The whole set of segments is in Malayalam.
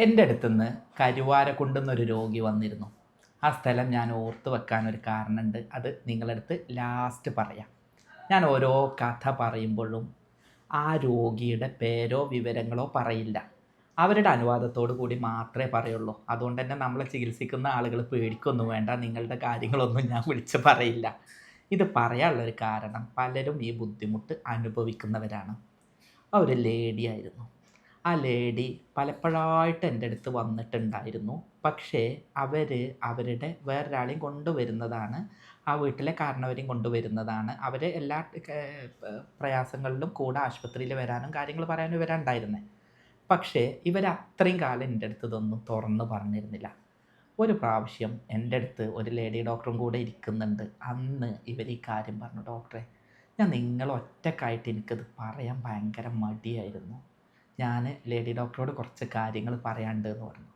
എൻ്റെ അടുത്തുനിന്ന് കരുവാരക്കുണ്ടെന്നൊരു രോഗി വന്നിരുന്നു. ആ സ്ഥലം ഞാൻ ഓർത്ത് വെക്കാനൊരു കാരണമുണ്ട്. അത് നിങ്ങളടുത്ത് ലാസ്റ്റ് പറയാം. ഞാൻ ഓരോ കഥ പറയുമ്പോഴും ആ രോഗിയുടെ പേരോ വിവരങ്ങളോ പറയില്ല. അവരുടെ അനുവാദത്തോടു കൂടി മാത്രമേ പറയുള്ളൂ. അതുകൊണ്ട് തന്നെ നമ്മളെ ചികിത്സിക്കുന്ന ആളുകൾ പേടിക്കൊന്നും വേണ്ട. നിങ്ങളുടെ കാര്യങ്ങളൊന്നും ഞാൻ വിളിച്ച് പറയില്ല. ഇത് പറയാനുള്ളൊരു കാരണം പലരും ഈ ബുദ്ധിമുട്ട് അനുഭവിക്കുന്നവരാണ്. ആ ഒരു ലേഡി ആയിരുന്നു. ആ ലേഡി പലപ്പോഴായിട്ട് എൻ്റെ അടുത്ത് വന്നിട്ടുണ്ടായിരുന്നു. പക്ഷേ അവരുടെ വേറൊരാളെയും കൊണ്ടുവരുന്നതാണ്. ആ വീട്ടിലെ കാരണവരെയും കൊണ്ടുവരുന്നതാണ്. അവർ എല്ലാ പ്രയാസങ്ങളിലും കൂടെ ആശുപത്രിയിൽ വരാനും കാര്യങ്ങൾ പറയാനും ഇവരാ പക്ഷേ ഇവരത്രയും കാലം എൻ്റെ അടുത്ത് ഇതൊന്നും തുറന്ന് പറഞ്ഞിരുന്നില്ല. ഒരു പ്രാവശ്യം എൻ്റെ അടുത്ത് ഒരു ലേഡി ഡോക്ടറും കൂടെ ഇരിക്കുന്നുണ്ട്. അന്ന് ഇവർ ഈ കാര്യം പറഞ്ഞു, ഡോക്ടറെ, ഞാൻ ഒറ്റക്കായിട്ട് എനിക്കത് പറയാൻ ഭയങ്കര മടിയായിരുന്നു. ഞാൻ ലേഡി ഡോക്ടറോട് കുറച്ച് കാര്യങ്ങൾ പറയാനുണ്ട് എന്ന് പറഞ്ഞു.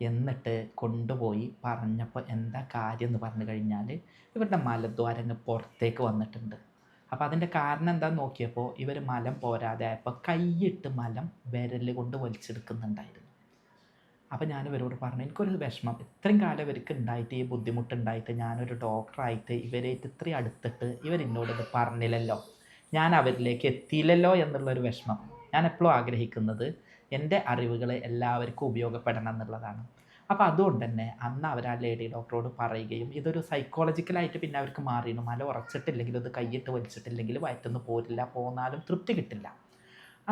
എന്നിട്ട് കൊണ്ടുപോയി പറഞ്ഞപ്പോൾ എന്താ കാര്യം എന്ന് പറഞ്ഞു കഴിഞ്ഞാൽ ഇവരുടെ മലദ്വാരങ്ങൾ പുറത്തേക്ക് വന്നിട്ടുണ്ട്. അപ്പോൾ അതിൻ്റെ കാരണം എന്താണെന്ന് നോക്കിയപ്പോൾ ഇവർ മലം പോരാതെ ആയപ്പോൾ കൈയിട്ട് മലം വിരൽ കൊണ്ട് വലിച്ചെടുക്കുന്നുണ്ടായിരുന്നു. അപ്പോൾ ഞാൻ ഇവരോട് പറഞ്ഞു, എനിക്കൊരു വിഷമം, ഇത്രയും കാലം ഇവർക്ക് ഉണ്ടായിട്ട് ഈ ബുദ്ധിമുട്ടുണ്ടായിട്ട് ഞാനൊരു ഡോക്ടറായിട്ട് ഇവരായിട്ട് ഇത്രയും അടുത്തിട്ട് ഇവരെന്നോടിത് പറഞ്ഞില്ലല്ലോ, ഞാൻ അവരിലേക്ക് എത്തിയില്ലല്ലോ എന്നുള്ളൊരു വിഷമം. ഞാൻ എപ്പോഴും ആഗ്രഹിക്കുന്നത് എൻ്റെ അറിവുകൾ എല്ലാവർക്കും ഉപയോഗപ്പെടണം എന്നുള്ളതാണ്. അപ്പോൾ അതുകൊണ്ട് തന്നെ അന്ന് അവർ ആ ലേഡി ഡോക്ടറോട് പറയുകയും ഇതൊരു സൈക്കോളജിക്കലായിട്ട് പിന്നെ അവർക്ക് മാറിയിരുന്നു. മല ഉറച്ചിട്ടില്ലെങ്കിൽ ഇത് കൈയിട്ട് വലിച്ചിട്ടില്ലെങ്കിൽ വയറ്റുനിന്ന് പോരില്ല, പോന്നാലും തൃപ്തി കിട്ടില്ല.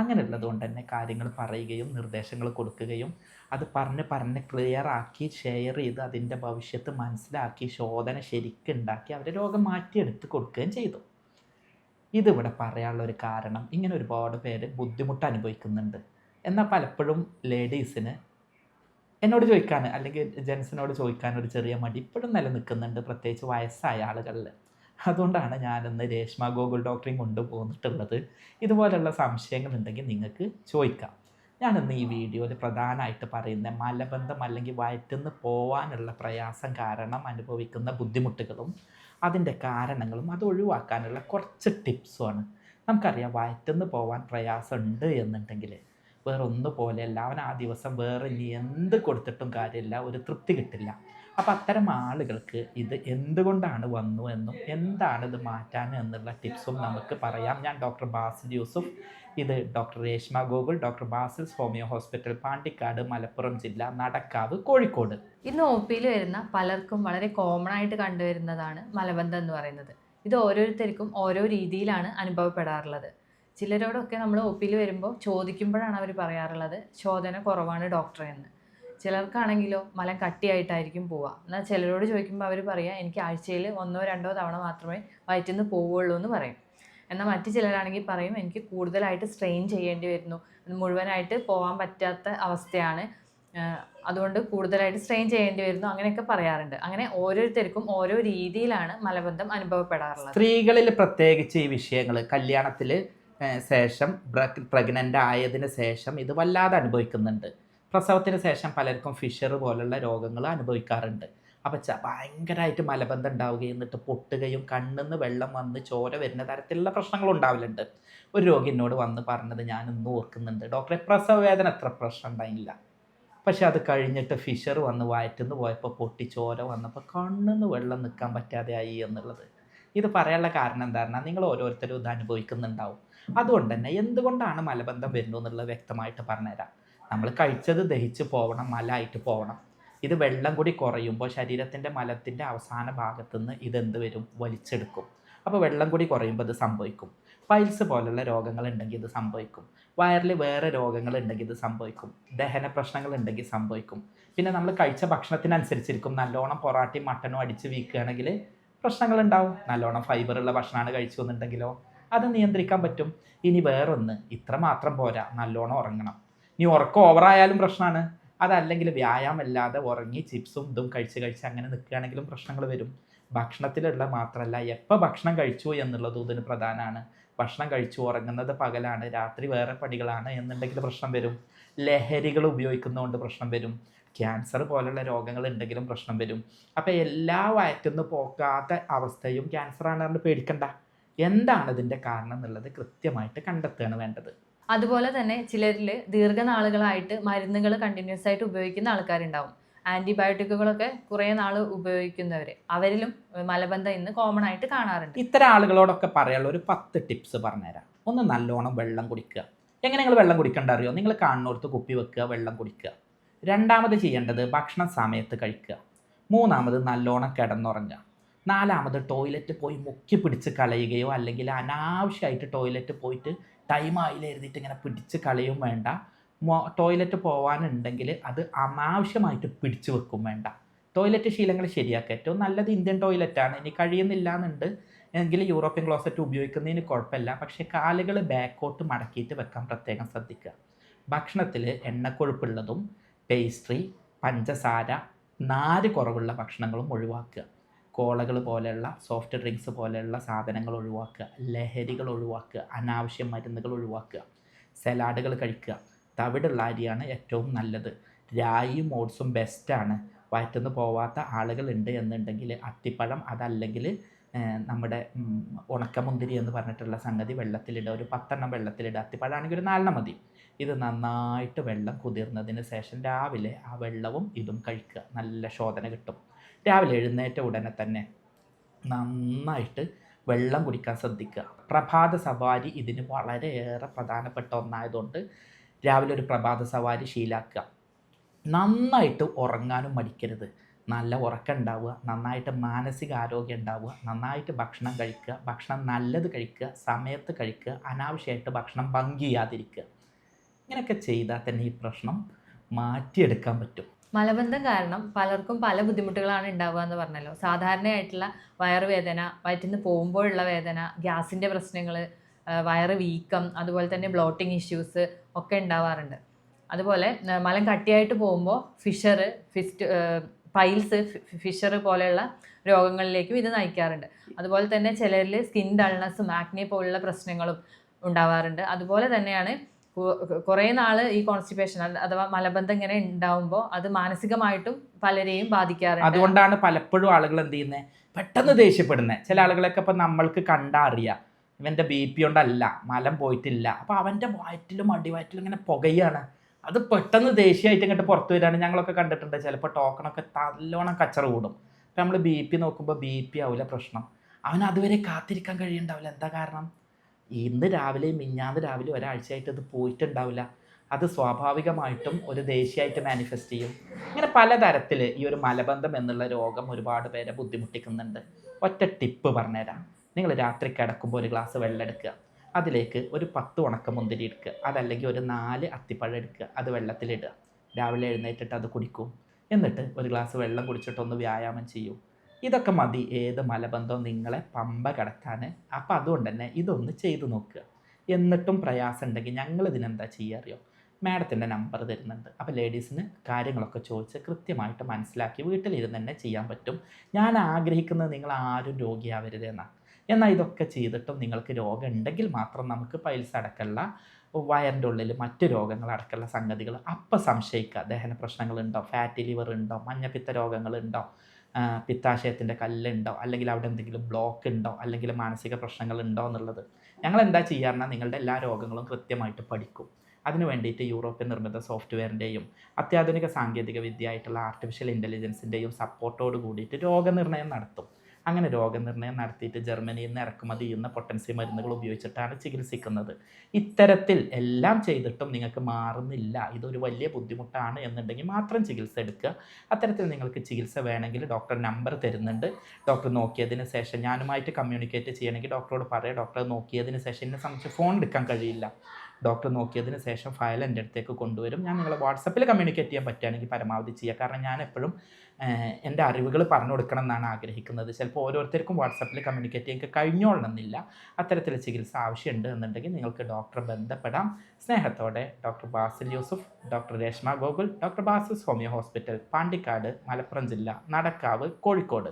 അങ്ങനെയുള്ളത് കൊണ്ട് തന്നെ കാര്യങ്ങൾ പറയുകയും നിർദ്ദേശങ്ങൾ കൊടുക്കുകയും അത് പറഞ്ഞ് ക്ലിയർ ആക്കി ഷെയർ ചെയ്ത് അതിൻ്റെ ഭവിഷ്യത്ത് മനസ്സിലാക്കി ശോധന ശരിക്കുണ്ടാക്കി അവരെ രോഗം മാറ്റിയെടുത്ത് കൊടുക്കുകയും ചെയ്തു. ഇതിവിടെ പറയാനുള്ള ഒരു കാരണം, ഇങ്ങനെ ഒരുപാട് പേര് ബുദ്ധിമുട്ട് അനുഭവിക്കുന്നുണ്ട്. എന്നാൽ പലപ്പോഴും ലേഡീസിന് എന്നോട് ചോദിക്കാൻ അല്ലെങ്കിൽ ജെൻസിനോട് ചോദിക്കാൻ ഒരു ചെറിയ മടി ഇപ്പോഴും നിലനിൽക്കുന്നുണ്ട്, പ്രത്യേകിച്ച് വയസ്സായ ആളുകളിൽ. അതുകൊണ്ടാണ് ഞാനിന്ന് രേഷ്മ ഗോകുൽ ഡോക്ടറെയും കൊണ്ടുപോന്നിട്ടുള്ളത്. ഇതുപോലെയുള്ള സംശയങ്ങളുണ്ടെങ്കിൽ നിങ്ങൾക്ക് ചോദിക്കാം. ഞാനിന്ന് ഈ വീഡിയോയിൽ പ്രധാനമായിട്ട് പറയുന്ന മലബന്ധം അല്ലെങ്കിൽ വയറ്റിന്ന് പോവാനുള്ള പ്രയാസം കാരണം അനുഭവിക്കുന്ന ബുദ്ധിമുട്ടുകളും അതിൻ്റെ കാരണങ്ങളും അത് ഒഴിവാക്കാനുള്ള കുറച്ച് ടിപ്സുമാണ്. നമുക്കറിയാം, വയറ്റിന്ന് പോകാൻ പ്രയാസമുണ്ട് എന്നുണ്ടെങ്കിൽ വേറൊന്നു പോലെയല്ല, അവൻ ആ ദിവസം വേറെ ഇനി എന്ത് കൊടുത്തിട്ടും കാര്യമില്ല, ഒരു തൃപ്തി കിട്ടില്ല. അപ്പം അത്തരം ആളുകൾക്ക് ഇത് എന്തുകൊണ്ടാണ് വന്നു എന്നും എന്താണ് ഇത് മാറ്റാൻ എന്നുള്ള ടിപ്സും നമുക്ക് പറയാം. ഞാൻ ഡോക്ടർ ബാസിൽ യൂസുഫ്, ഇത് doctor Reshma Gokul, doctor Basil's homeo hospital, Pandikkad, Malappuram ജില്ല, നടക്കാവ്, കോഴിക്കോട്. ഇന്ന് ഒ പിയിൽ വരുന്ന പലർക്കും വളരെ കോമൺ ആയിട്ട് കണ്ടുവരുന്നതാണ് മലബന്ധം എന്ന് പറയുന്നത്. ഇത് ഓരോരുത്തർക്കും ഓരോ രീതിയിലാണ് അനുഭവപ്പെടാറുള്ളത്. ചിലരോടൊക്കെ നമ്മൾ ഒ പിയിൽ വരുമ്പോൾ ചോദിക്കുമ്പോഴാണ് അവർ പറയാറുള്ളത് ശോധന കുറവാണ് ഡോക്ടറെ എന്ന്. ചിലർക്കാണെങ്കിലോ മലം കട്ടിയായിട്ടായിരിക്കും പോവുക. എന്നാൽ ചിലരോട് ചോദിക്കുമ്പോൾ അവർ പറയുക എനിക്ക് ആഴ്ചയിൽ 1-2 തവണ മാത്രമേ വയറ്റിൽ നിന്ന് പോവുള്ളൂ എന്ന് പറയും. എന്നാൽ മറ്റു ചിലരാണെങ്കിൽ പറയും എനിക്ക് കൂടുതലായിട്ട് സ്ട്രെയിൻ ചെയ്യേണ്ടി വരുന്നു, മുഴുവനായിട്ട് പോകാൻ പറ്റാത്ത അവസ്ഥയാണ്, അതുകൊണ്ട് കൂടുതലായിട്ട് സ്ട്രെയിൻ ചെയ്യേണ്ടി വരുന്നു, അങ്ങനെയൊക്കെ പറയാറുണ്ട്. അങ്ങനെ ഓരോരുത്തർക്കും ഓരോ രീതിയിലാണ് മലബന്ധം അനുഭവപ്പെടാറുള്ളത്. സ്ത്രീകളിൽ പ്രത്യേകിച്ച് ഈ വിഷയങ്ങൾ കല്യാണത്തിൽ ശേഷം പ്രഗ്നൻ്റ് ആയതിന് ശേഷം ഇത് വല്ലാതെ അനുഭവിക്കുന്നുണ്ട്. പ്രസവത്തിന് ശേഷം പലർക്കും ഫിഷർ പോലുള്ള രോഗങ്ങൾ അനുഭവിക്കാറുണ്ട്. അപ്പം ഭയങ്കരമായിട്ട് മലബന്ധം ഉണ്ടാവുകയും എന്നിട്ട് പൊട്ടുകയും കണ്ണിന്ന് വെള്ളം വന്ന് ചോര വരുന്ന തരത്തിലുള്ള പ്രശ്നങ്ങൾ ഉണ്ടാവലുണ്ട്. ഒരു രോഗി എന്നോട് വന്ന് പറഞ്ഞത് ഞാൻ ഇന്നും ഓർക്കുന്നുണ്ട്, ഡോക്ടറെ, പ്രസവ വേദന എത്ര പ്രശ്നം ഉണ്ടായില്ല, പക്ഷെ അത് കഴിഞ്ഞിട്ട് ഫിഷർ വന്ന് വയറ്റുന്ന് പോയപ്പോൾ പൊട്ടി ചോര വന്നപ്പോൾ കണ്ണിന്ന് വെള്ളം നിൽക്കാൻ പറ്റാതെ ആയി എന്നുള്ളത്. ഇത് പറയാനുള്ള കാരണം എന്താ, നിങ്ങൾ ഓരോരുത്തരും ഇത് അനുഭവിക്കുന്നുണ്ടാവും. അതുകൊണ്ട് തന്നെ എന്തുകൊണ്ടാണ് മലബന്ധം വരുന്നു എന്നുള്ളത് വ്യക്തമായിട്ട് പറഞ്ഞുതരാം. നമ്മൾ കഴിച്ചത് ദഹിച്ച് പോകണം, മലമായിട്ട് പോകണം. ഇത് വെള്ളം കൂടി കുറയുമ്പോൾ ശരീരത്തിൻ്റെ മലത്തിൻ്റെ അവസാന ഭാഗത്തുനിന്ന് ഇതെന്ത് വരും, വലിച്ചെടുക്കും. അപ്പോൾ വെള്ളം കൂടി കുറയുമ്പോൾ ഇത് സംഭവിക്കും. പൈൽസ് പോലുള്ള രോഗങ്ങൾ ഉണ്ടെങ്കിൽ ഇത് സംഭവിക്കും. വയറിൽ വേറെ രോഗങ്ങൾ ഉണ്ടെങ്കിൽ ഇത് സംഭവിക്കും. ദഹന പ്രശ്നങ്ങൾ ഉണ്ടെങ്കിൽ സംഭവിക്കും. പിന്നെ നമ്മൾ കഴിച്ച ഭക്ഷണത്തിനനുസരിച്ചിരിക്കും. നല്ലോണം പൊറാട്ടയും മട്ടനും അടിച്ച് വീക്കുകയാണെങ്കിൽ പ്രശ്നങ്ങളുണ്ടാവും. നല്ലോണം ഫൈബറുള്ള ഭക്ഷണമാണ് കഴിച്ചു എന്നുണ്ടെങ്കിലോ അത് നിയന്ത്രിക്കാൻ പറ്റും. ഇനി വേറൊന്ന്, ഇത്ര മാത്രം പോരാ, നല്ലോണം ഉറങ്ങണം. ഇനി ഉറക്കം ഓവറായാലും പ്രശ്നമാണ്. അതല്ലെങ്കിൽ വ്യായാമമില്ലാതെ ഉറങ്ങി ചിപ്സും ഇതും കഴിച്ച് അങ്ങനെ നിൽക്കുകയാണെങ്കിലും പ്രശ്നങ്ങൾ വരും. ഭക്ഷണത്തിലുള്ള മാത്രമല്ല, എപ്പോൾ ഭക്ഷണം കഴിച്ചു എന്നുള്ളതും ഇതിന് പ്രധാനമാണ്. ഭക്ഷണം കഴിച്ചു ഉറങ്ങുന്നത് പകലാണ്, രാത്രി വേറെ പണികളാണ് എന്നുണ്ടെങ്കിൽ പ്രശ്നം വരും. ലഹരികൾ ഉപയോഗിക്കുന്നതുകൊണ്ട് പ്രശ്നം വരും. ക്യാൻസർ പോലുള്ള രോഗങ്ങൾ ഉണ്ടെങ്കിലും പ്രശ്നം വരും. അപ്പോൾ എല്ലാ വയറ്റിന്ന് പോകാത്ത അവസ്ഥയും ക്യാൻസറാണെന്ന് പേടിക്കണ്ട. എന്താണ് ഇതിൻ്റെ കാരണം എന്നുള്ളത് കൃത്യമായിട്ട് കണ്ടെത്തുകയാണ് വേണ്ടത്. അതുപോലെ തന്നെ ചിലരിൽ ദീർഘനാളുകളായിട്ട് മരുന്നുകൾ കണ്ടിന്യൂസ് ആയിട്ട് ഉപയോഗിക്കുന്ന ആൾക്കാരുണ്ടാവും. ആൻറ്റിബയോട്ടിക്കുകളൊക്കെ കുറേ നാൾ ഉപയോഗിക്കുന്നവർ, അവരിലും മലബന്ധം ഇന്ന് കോമൺ ആയിട്ട് കാണാറുണ്ട്. ഇത്തരം ആളുകളോടൊക്കെ പറയാനുള്ള ഒരു 10 ടിപ്സ് പറഞ്ഞുതരാം. ഒന്ന്, നല്ലോണം വെള്ളം കുടിക്കുക. എങ്ങനെ നിങ്ങൾ വെള്ളം കുടിക്കേണ്ട അറിയോ? നിങ്ങൾ കാണുന്നിടത്ത് കുപ്പി വെക്കുക, വെള്ളം കുടിക്കുക. രണ്ടാമത് ചെയ്യേണ്ടത് ഭക്ഷണം സമയത്ത് കഴിക്കുക. മൂന്നാമത് നല്ലോണം കിടന്നുറങ്ങുക. നാലാമത് ടോയ്ലറ്റ് പോയി മുക്കി പിടിച്ച് കളയുകയോ അല്ലെങ്കിൽ അനാവശ്യമായിട്ട് ടോയ്ലറ്റ് പോയിട്ട് ടൈമായില്ല എഴുതിയിട്ട് ഇങ്ങനെ പിടിച്ച് കളയും വേണ്ട. ടോയ്ലറ്റ് പോകാനുണ്ടെങ്കിൽ അത് അനാവശ്യമായിട്ട് പിടിച്ചു വെക്കും വേണ്ട. ടോയ്ലറ്റ് ശീലങ്ങൾ ശരിയാക്കുക. ഏറ്റവും നല്ലത് ഇന്ത്യൻ ടോയ്ലറ്റാണ്. ഇനി കഴിയുന്നില്ല എന്നുണ്ട് എങ്കിൽ യൂറോപ്യൻ ക്ലോസറ്റ് ഉപയോഗിക്കുന്നതിന് കുഴപ്പമില്ല. പക്ഷേ കാലുകൾ ബാക്കോട്ട് മടക്കിയിട്ട് വെക്കാൻ പ്രത്യേകം ശ്രദ്ധിക്കുക. ഭക്ഷണത്തിൽ എണ്ണക്കൊഴുപ്പുള്ളതും പേസ്ട്രി, പഞ്ചസാര, നാര് കുറവുള്ള ഭക്ഷണങ്ങളും ഒഴിവാക്കുക. കോളകൾ പോലെയുള്ള സോഫ്റ്റ് ഡ്രിങ്ക്സ് പോലെയുള്ള സാധനങ്ങൾ ഒഴിവാക്കുക. ലഹരികൾ ഒഴിവാക്കുക. അനാവശ്യ മരുന്നുകൾ ഒഴിവാക്കുക. സലാഡുകൾ കഴിക്കുക. തവിടുള്ള അരിയാണ് ഏറ്റവും നല്ലത്. രായിയും ഓട്സും ബെസ്റ്റാണ്. വയറ്റുനിന്ന് പോവാത്ത ആളുകളുണ്ട് എന്നുണ്ടെങ്കിൽ അത്തിപ്പഴം, അതല്ലെങ്കിൽ നമ്മുടെ ഉണക്കമുന്തിരി എന്ന് പറഞ്ഞിട്ടുള്ള സംഗതി വെള്ളത്തിലിടുക. ഒരു 10 എണ്ണം വെള്ളത്തിലിടുക. അത്തിപ്പഴമാണെങ്കിൽ ഒരു 4 എണ്ണം മതി. ഇത് നന്നായിട്ട് വെള്ളം കുതിർന്നതിന് ശേഷം രാവിലെ ആ വെള്ളവും ഇതും കഴിക്കുക. നല്ല ശോധന കിട്ടും. രാവിലെ എഴുന്നേറ്റ ഉടനെ തന്നെ നന്നായിട്ട് വെള്ളം കുടിക്കാൻ ശ്രദ്ധിക്കുക. പ്രഭാത സവാരി ഇതിന് വളരെയേറെ പ്രധാനപ്പെട്ട ഒന്നായതുകൊണ്ട് രാവിലെ ഒരു പ്രഭാത സവാരി ശീലാക്കുക. നന്നായിട്ട് ഉറങ്ങാനും മടിക്കരുത്. നല്ല ഉറക്കം ഉണ്ടാവുക, നന്നായിട്ട് മാനസികാരോഗ്യം ഉണ്ടാവുക, നന്നായിട്ട് ഭക്ഷണം കഴിക്കുക, ഭക്ഷണം നല്ലത് കഴിക്കുക, സമയത്ത് കഴിക്കുക, അനാവശ്യമായിട്ട് ഭക്ഷണം ഭംഗി ചെയ്യാതിരിക്കുക. ഇങ്ങനെയൊക്കെ ചെയ്താൽ തന്നെ ഈ പ്രശ്നം മാറ്റിയെടുക്കാൻ പറ്റും. മലബന്ധം കാരണം പലർക്കും പല ബുദ്ധിമുട്ടുകളാണ് ഉണ്ടാവുക എന്ന് പറഞ്ഞല്ലോ. സാധാരണയായിട്ടുള്ള വയറുവേദന, വയറ്റിന്ന് പോകുമ്പോഴുള്ള വേദന, ഗ്യാസിൻ്റെ പ്രശ്നങ്ങൾ, വയറ് വീക്കം, അതുപോലെ തന്നെ ബ്ലോട്ടിങ് ഇഷ്യൂസ് ഒക്കെ ഉണ്ടാവാറുണ്ട്. അതുപോലെ മലം കട്ടിയായിട്ട് പോകുമ്പോൾ പൈൽസ്, ഫിഷർ പോലെയുള്ള രോഗങ്ങളിലേക്കും ഇത് നയിക്കാറുണ്ട്. അതുപോലെ തന്നെ ചിലരിൽ സ്കിൻ ഡൾനെസ്സും ആക്നെ പോലുള്ള പ്രശ്നങ്ങളും ഉണ്ടാവാറുണ്ട്. അതുപോലെ തന്നെയാണ് കുറേ നാൾ ഈ കോൺസ്റ്റിപ്പേഷൻ അഥവാ മലബന്ധം ഇങ്ങനെ ഉണ്ടാവുമ്പോൾ അത് മാനസികമായിട്ടും പലരെയും ബാധിക്കാറുണ്ട്. അതുകൊണ്ടാണ് പലപ്പോഴും ആളുകൾ എന്ത് ചെയ്യുന്നത്, പെട്ടെന്ന് ദേഷ്യപ്പെടുന്നത്. ചില ആളുകളൊക്കെ ഇപ്പം നമ്മൾക്ക് കണ്ടാ അറിയാം ഇവൻ്റെ BP കൊണ്ടല്ല, മലം പോയിട്ടില്ല. അപ്പോൾ അവൻ്റെ വയറ്റിലും അടിവയറ്റിലും ഇങ്ങനെ പുകയാണ്. അത് പെട്ടെന്ന് ദേഷ്യമായിട്ട് ഇങ്ങോട്ട് പുറത്തു വരികയാണ്. ഞങ്ങളൊക്കെ കണ്ടിട്ടുണ്ട്. ചിലപ്പോൾ ടോക്കണൊക്കെ നല്ലോണം കച്ചറ കൂടും. അപ്പം നമ്മൾ BP നോക്കുമ്പോൾ BP ആവില്ല പ്രശ്നം. അവൻ അതുവരെ കാത്തിരിക്കാൻ കഴിയുന്നുണ്ടാവില്ല. എന്താ കാരണം? ഇന്ന് രാവിലെയും മിഞ്ഞാന്ന് രാവിലെ ഒരാഴ്ചയായിട്ട് ഇത് പോയിട്ടുണ്ടാവില്ല. അത് സ്വാഭാവികമായിട്ടും ഒരു ദേഷ്യമായിട്ട് മാനിഫെസ്റ്റ് ചെയ്യും. ഇങ്ങനെ പലതരത്തിൽ ഈ ഒരു മലബന്ധം എന്നുള്ള രോഗം ഒരുപാട് പേരെ ബുദ്ധിമുട്ടിക്കുന്നുണ്ട്. ഒറ്റ ടിപ്പ് പറഞ്ഞുതരാം. നിങ്ങൾ രാത്രി കിടക്കുമ്പോൾ ഒരു ഗ്ലാസ് വെള്ളം എടുക്കുക. അതിലേക്ക് ഒരു 10 ഉണക്കമുന്തിരി എടുക്കുക. അതല്ലെങ്കിൽ ഒരു 4 അത്തിപ്പഴം എടുക്കുക. അത് വെള്ളത്തിലിടുക. രാവിലെ എഴുന്നേറ്റിട്ട് അത് കുടിക്കും. എന്നിട്ട് ഒരു ഗ്ലാസ് വെള്ളം കുടിച്ചിട്ടൊന്ന് വ്യായാമം ചെയ്യൂ. ഇതൊക്കെ മതി ഏത് മലബന്ധവും നിങ്ങളെ പമ്പ കിടക്കാൻ. അപ്പം അതുകൊണ്ട് തന്നെ ഇതൊന്ന് ചെയ്തു നോക്കുക. എന്നിട്ടും പ്രയാസം ഉണ്ടെങ്കിൽ ഞങ്ങളിതിനെന്താ ചെയ്യുക അറിയോ? മാഡത്തിൻ്റെ നമ്പർ തരുന്നുണ്ട്. അപ്പോൾ ലേഡീസിന് കാര്യങ്ങളൊക്കെ ചോദിച്ച് കൃത്യമായിട്ട് മനസ്സിലാക്കി വീട്ടിലിരുന്ന് തന്നെ ചെയ്യാൻ പറ്റും. ഞാൻ ആഗ്രഹിക്കുന്നത് നിങ്ങൾ ആരും രോഗിയാവരുതെന്നാണ്. എന്നാൽ ഇതൊക്കെ ചെയ്തിട്ടും നിങ്ങൾക്ക് രോഗം ഉണ്ടെങ്കിൽ മാത്രം നമുക്ക് പൈൽസ് അടക്കമുള്ള വയറിൻ്റെ ഉള്ളിൽ മറ്റ് രോഗങ്ങൾ അടക്കമുള്ള സംഗതികൾ അപ്പം സംശയിക്കുക. ദഹന പ്രശ്നങ്ങളുണ്ടോ, ഫാറ്റി ലിവർ ഉണ്ടോ, മഞ്ഞപ്പിത്ത രോഗങ്ങളുണ്ടോ, പിത്താശയത്തിൻ്റെ കല്ലുണ്ടോ, അല്ലെങ്കിൽ അവിടെ എന്തെങ്കിലും ബ്ലോക്ക് ഉണ്ടോ, അല്ലെങ്കിൽ മാനസിക പ്രശ്നങ്ങളുണ്ടോ എന്നുള്ളത്. ഞങ്ങൾ എന്താ ചെയ്യാറുണ്ട്, നിങ്ങളുടെ എല്ലാ രോഗങ്ങളും കൃത്യമായിട്ട് പഠിക്കും. അതിന് വേണ്ടിയിട്ട് യൂറോപ്യൻ നിർമ്മിത സോഫ്റ്റ്വെയറിൻ്റെയും അത്യാധുനിക സാങ്കേതിക വിദ്യയായിട്ടുള്ള ആർട്ടിഫിഷ്യൽ ഇൻ്റലിജൻസിൻ്റെയും സപ്പോർട്ടോട് കൂടിയിട്ട് രോഗനിർണയം നടത്തും. അങ്ങനെ രോഗനിർണയം നടത്തിയിട്ട് ജർമ്മനിയിൽ നിന്ന് ഇറക്കുമതി ചെയ്യുന്ന പൊട്ടൻസി മരുന്നുകൾ ഉപയോഗിച്ചിട്ടാണ് ചികിത്സിക്കുന്നത്. ഇത്തരത്തിൽ എല്ലാം ചെയ്തിട്ടും നിങ്ങൾക്ക് മാറുന്നില്ല, ഇതൊരു വലിയ ബുദ്ധിമുട്ടാണ് എന്നുണ്ടെങ്കിൽ മാത്രം ചികിത്സ എടുക്കുക. അത്തരത്തിൽ നിങ്ങൾക്ക് ചികിത്സ വേണമെങ്കിൽ ഡോക്ടർ നമ്പർ തരുന്നുണ്ട്. ഡോക്ടർ നോക്കിയതിന് ശേഷം ഞാനുമായിട്ട് കമ്മ്യൂണിക്കേറ്റ് ചെയ്യണമെങ്കിൽ ഡോക്ടറോട് പറയാം. ഡോക്ടർ നോക്കിയതിന് ശേഷം എന്നെ സംബന്ധിച്ച് ഫോൺ എടുക്കാൻ കഴിയില്ല. ഡോക്ടർ നോക്കിയതിന് ശേഷം ഫയൽ എൻ്റെ അടുത്തേക്ക് കൊണ്ടുവരും. ഞാൻ നിങ്ങളെ വാട്സപ്പിൽ കമ്മ്യൂണിക്കേറ്റ് ചെയ്യാൻ പറ്റുകയാണെങ്കിൽ പരമാവധി ചെയ്യുക. കാരണം ഞാൻ എപ്പോഴും എൻ്റെ അറിവുകൾ പറഞ്ഞു കൊടുക്കണം എന്നാണ് ആഗ്രഹിക്കുന്നത്. ചിലപ്പോൾ ഓരോരുത്തർക്കും വാട്സപ്പിൽ കമ്മ്യൂണിക്കേറ്റ് ചെയ്യാൻ കഴിഞ്ഞോളണമെന്നില്ല. അത്തരത്തിൽ ചികിത്സ ആവശ്യമുണ്ട് എന്നുണ്ടെങ്കിൽ നിങ്ങൾക്ക് ഡോക്ടറെ ബന്ധപ്പെടാം. സ്നേഹത്തോടെ doctor Basil Yusuf, doctor Reshma Gokul, doctor Basis homeo hospital, Pandikkad, Malappuram ജില്ല, നടക്കാവ്, കോഴിക്കോട്.